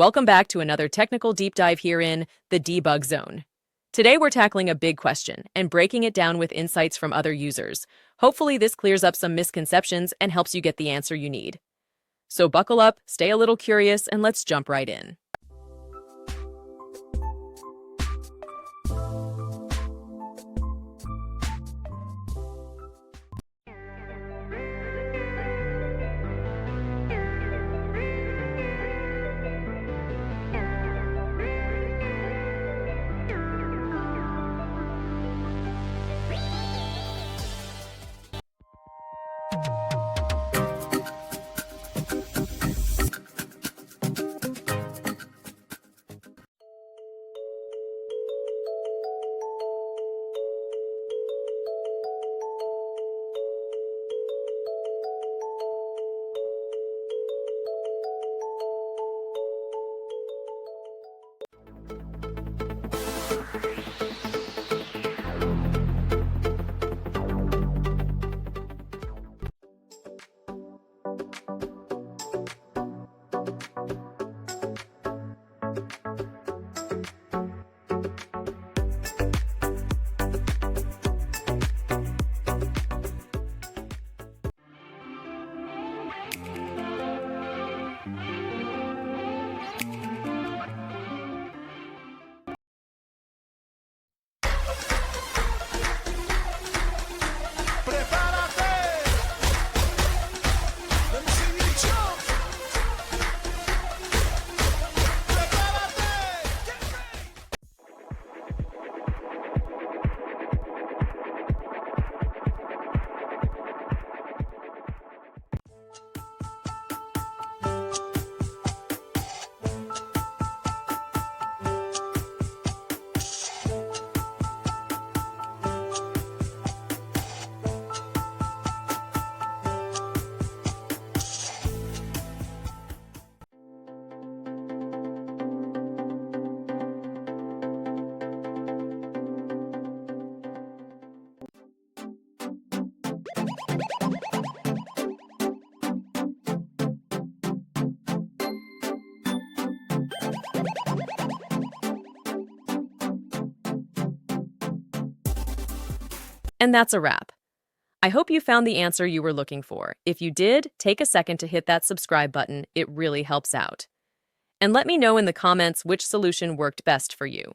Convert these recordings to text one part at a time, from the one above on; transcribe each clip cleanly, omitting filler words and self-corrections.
Welcome back to another technical deep dive here in the debug zone. Today we're tackling a big question and breaking it down with insights from other users. Hopefully this clears up some misconceptions and helps you get the answer you need. So buckle up, stay a little curious, and let's jump right in. And that's a wrap. I hope you found the answer you were looking for. If you did, take a second to hit that subscribe button. It really helps out. And let me know in the comments which solution worked best for you.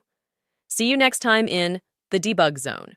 See you next time in the debug zone.